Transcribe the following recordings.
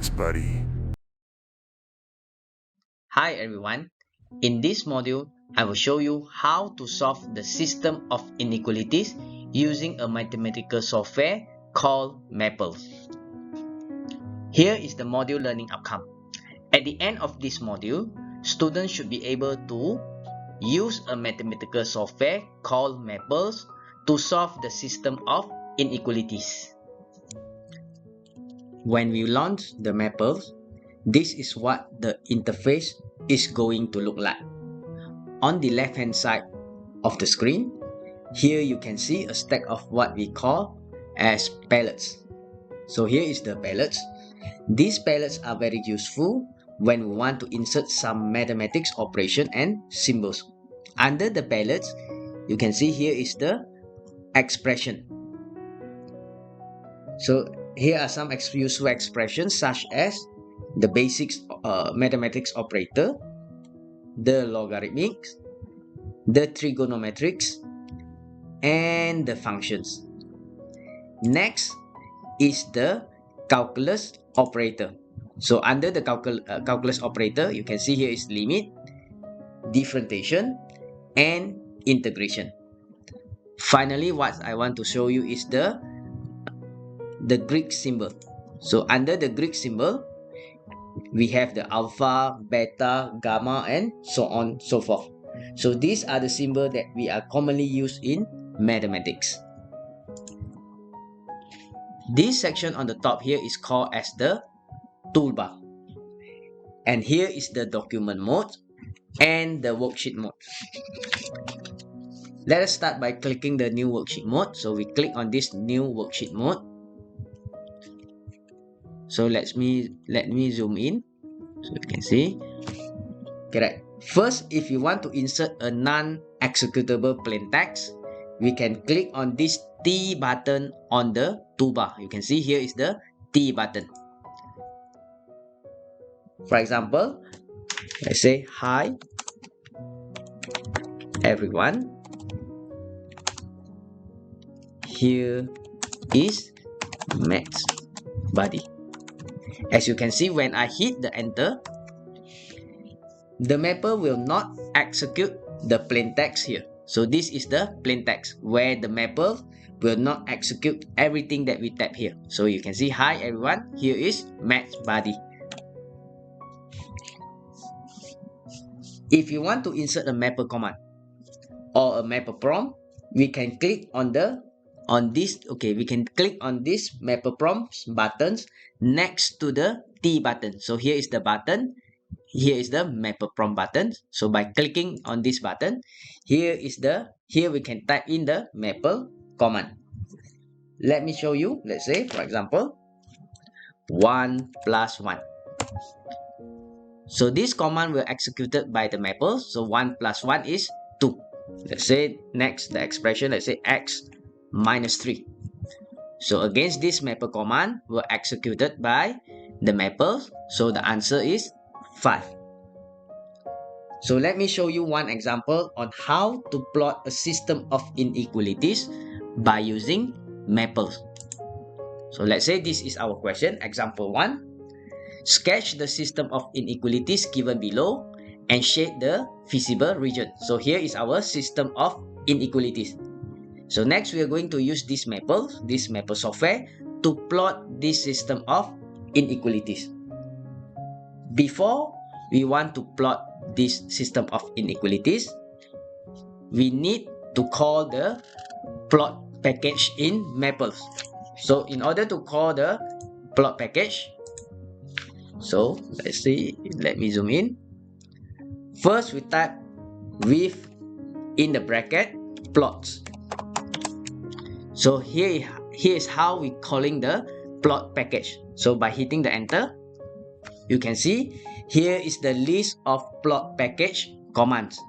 Maths Buddy. Hi everyone, in this module, I will show you how to solve the system of inequalities using a mathematical software called Maples. Here is the module learning outcome. At the end of this module, students should be able to use a mathematical software called Maples to solve the system of inequalities. When we launch the Maples, this is what the interface is going to look like. On the left hand side of the screen, here you can see a stack of what we call as palettes. So here is the palettes. These palettes are very useful when we want to insert some mathematics operation and symbols. Under the palettes, you can see here is the expression. So here are some useful expressions such as the basics mathematics operator, the logarithmics, the trigonometrics, and the functions. Next is the calculus operator. So under the calculus operator, you can see here is limit, differentiation, and integration. Finally, what I want to show you is the Greek symbol. So under the Greek symbol, we have the alpha, beta, gamma, and so on so forth. So these are the symbols that we are commonly used in mathematics. This section on the top here is called as the toolbar. And here is the document mode and the worksheet mode. Let us start by clicking the new worksheet mode. So we click on this new worksheet mode. So let me zoom in so you can see. Correct. First, if you want to insert a non-executable plain text, we can click on this T button on the toolbar. You can see here is the T button. For example, let's say, hi everyone. Here is Maths Buddy. As you can see, when I hit the enter, the mapper will not execute the plain text here. So this is the plain text where the mapper will not execute everything that we tap here. So you can see, hi everyone, here is Maths Buddy. If you want to insert a mapper command or a mapper prompt, we can click on we can click on this mapper prompts buttons next to the T button. So here is the button. Here is the mapper prompt button. So by clicking on this button, here we can type in the mapper command. Let me show you. Let's say, for example, 1 plus 1. So this command will executed by the mapper. So 1 plus 1 is 2. Let's say next the expression, let's say x minus 3. So against this mapper command were executed by the mapper. So the answer is 5. So let me show you one example on how to plot a system of inequalities by using maples. So let's say this is our question, example 1. Sketch the system of inequalities given below and shade the visible region. So here is our system of inequalities. So next we are going to use this mapper software to plot this system of inequalities. Before we want to plot this system of inequalities, we need to call the plot package in Maples. So in order to call the plot package, so let's see, let me zoom in. First we type with in the bracket plots. So here is how we calling the plot package. So by hitting the enter, you can see here is the list of plot package commands.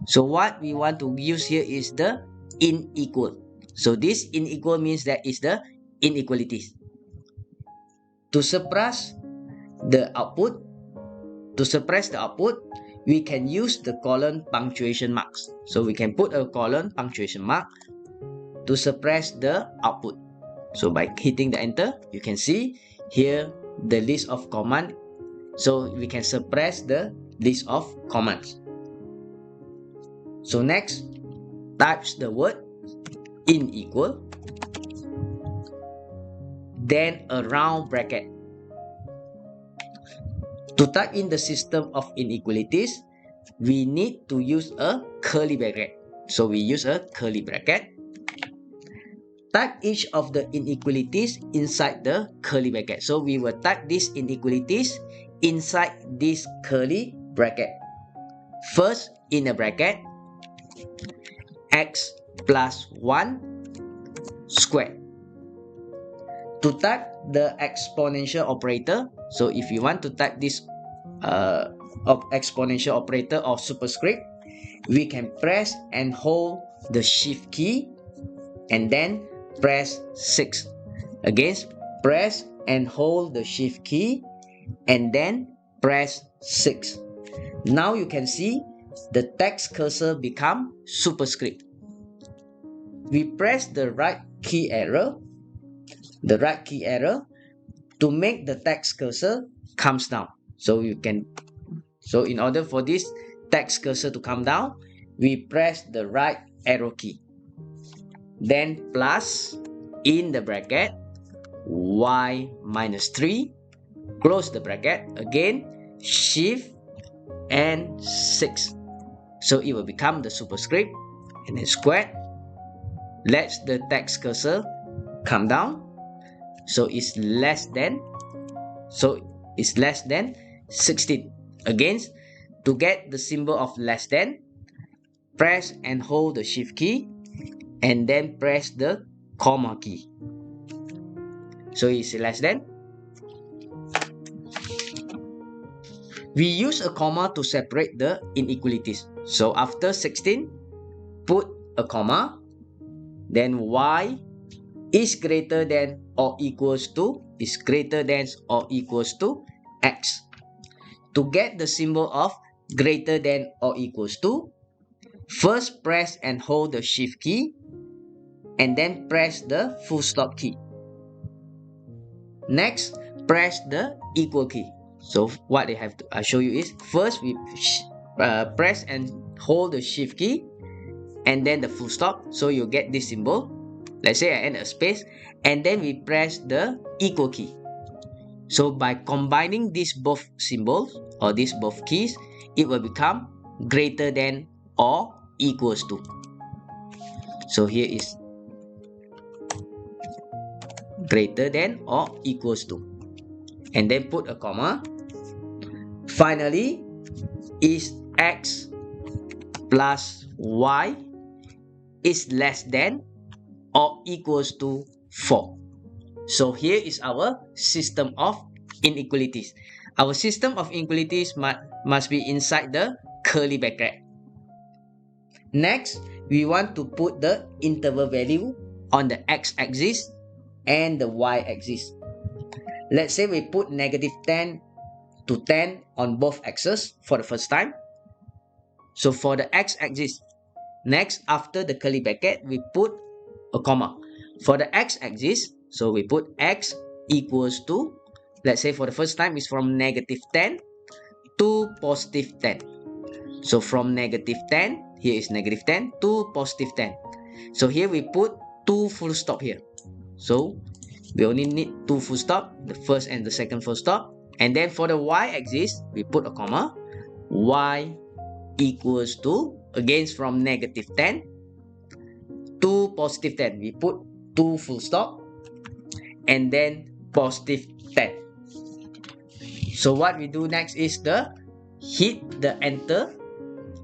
So what we want to use here is the unequal. So this unequal means that is the inequalities. To suppress the output, we can use the colon punctuation marks. So we can put a colon punctuation mark to suppress the output. So by hitting the enter, you can see here the list of command, so we can suppress the list of commands. So next, types the word in equal, then a round bracket. To type in the system of inequalities, we need to use a curly bracket. So we use a curly bracket. Type each of the inequalities inside the curly bracket. So we will type these inequalities inside this curly bracket. First, in a bracket, x plus 1 squared. To type the exponential operator, so if you want to type this exponential operator or superscript, we can press and hold the shift key and then press 6. Again, press and hold the shift key and then press 6. Now you can see the text cursor become superscript. We press the right key arrow to make the text cursor comes down. So in order for this text cursor to come down, we press the right arrow key. Then plus in the bracket y minus 3, close the bracket, again shift and 6. So it will become the superscript and then squared. Let the text cursor come down. So it's less than 16. Again, to get the symbol of less than, press and hold the shift key and then press the comma key. So it's less than. We use a comma to separate the inequalities. So after 16, put a comma, then y is greater than or equals to x. To get the symbol of greater than or equals to, first press and hold the shift key and then press the full stop key. Next, press the equal key. So what I show you is, first we press and hold the shift key and then the full stop, so you get this symbol. Let's say I add a space, and then we press the equal key. So by combining these both symbols or these both keys, it will become greater than or equals to. So here is greater than or equals to, and then put a comma. Finally, is x plus y is less than or equals to 4. So here is our system of inequalities. Our system of inequalities must be inside the curly bracket. Next, we want to put the interval value on the x-axis and the y-axis. Let's say we put -10 to 10 on both axes for the first time. So for the x-axis, next after the curly bracket, we put a comma. For the x-axis, so we put x equals to, let's say for the first time is from -10 to +10. So from -10, here is -10 to +10. So here we put 2 full stop here. So we only need 2 full stop, the first and the second full stop. And then for the y-axis, we put a comma. Y equals to, again from -10 to +10. We put 2 full stop and then +10. So what we do next is hit the enter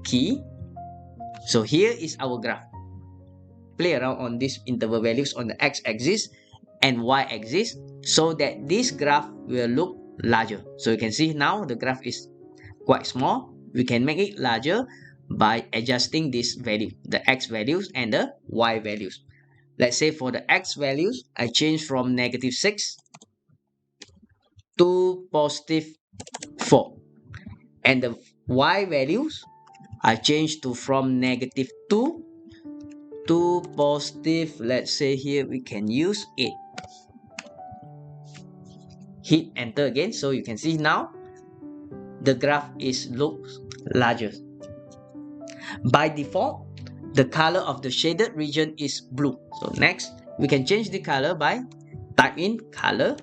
key. So here is our graph. Play around on these interval values on the x-axis and y-axis so that this graph will look larger. So you can see now the graph is quite small. We can make it larger by adjusting this value, the x values and the y values. Let's say for the x values, I change from -6 to +4. And the y values, I change from -2 to positive, let's say here we can use 8. hit enter again. So you can see now the graph looks larger. By default, the color of the shaded region is blue. So next, we can change the color by type in color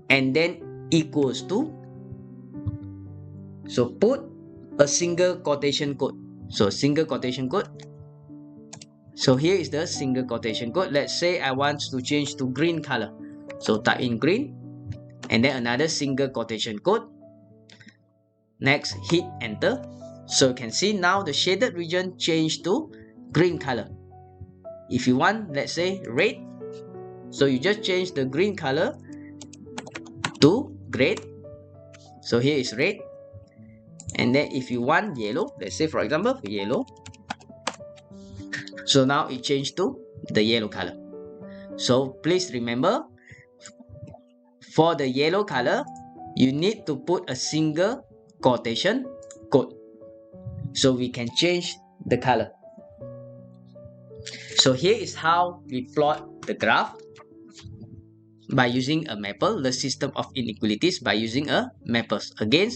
and then equals to. So put a single quotation code. So single quotation code. So here is the single quotation code. Let's say I want to change to green color. So type in green and then another single quotation code. Next, hit enter. So you can see now the shaded region changed to green color. If you want, let's say red, so you just change the green color to red. So here is red. And then if you want yellow, let's say for example yellow, so now it changed to the yellow color. So please remember, for the yellow color you need to put a single quotation code so we can change the color. So here is how we plot the graph by using a maple, the system of inequalities by using a maples. Again,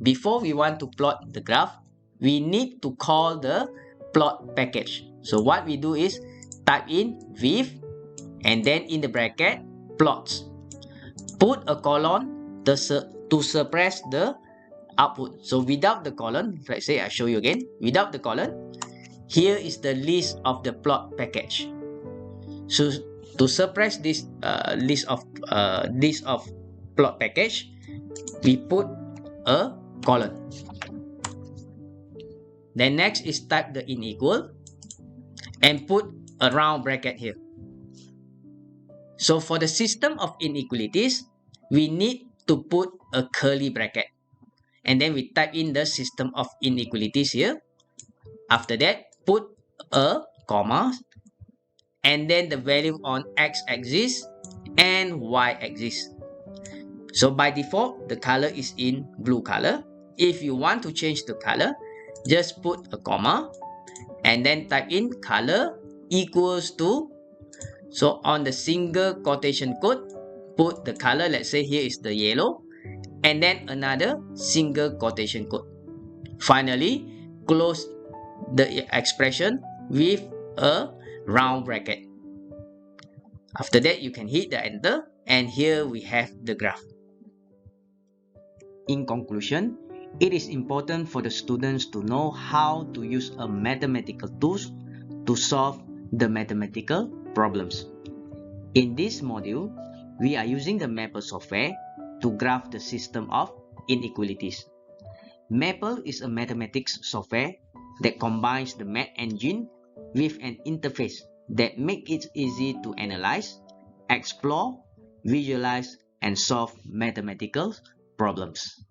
before we want to plot the graph, we need to call the plot package. So what we do is type in with and then in the bracket plots. Put a colon to suppress the output. So without the colon, let's say I show you again, without the colon, here is the list of the plot package. So to suppress this list of plot package, we put a colon. Then next is type the unequal and put a round bracket here. So for the system of inequalities, we need to put a curly bracket. And then we type in the system of inequalities here. After that, put a comma and then the value on x-axis and y-axis. So by default, the color is in blue color. If you want to change the color, just put a comma and then type in color equals to. So on the single quotation code, put the color, let's say here is the yellow, and then another single quotation code. Finally, close the expression with a round bracket. After that, you can hit the enter and here we have the graph. In conclusion, it is important for the students to know how to use a mathematical tools to solve the mathematical problems. In this module, we are using the Maple software to graph the system of inequalities. Maple is a mathematics software that combines the math engine with an interface that makes it easy to analyze, explore, visualize, and solve mathematical problems.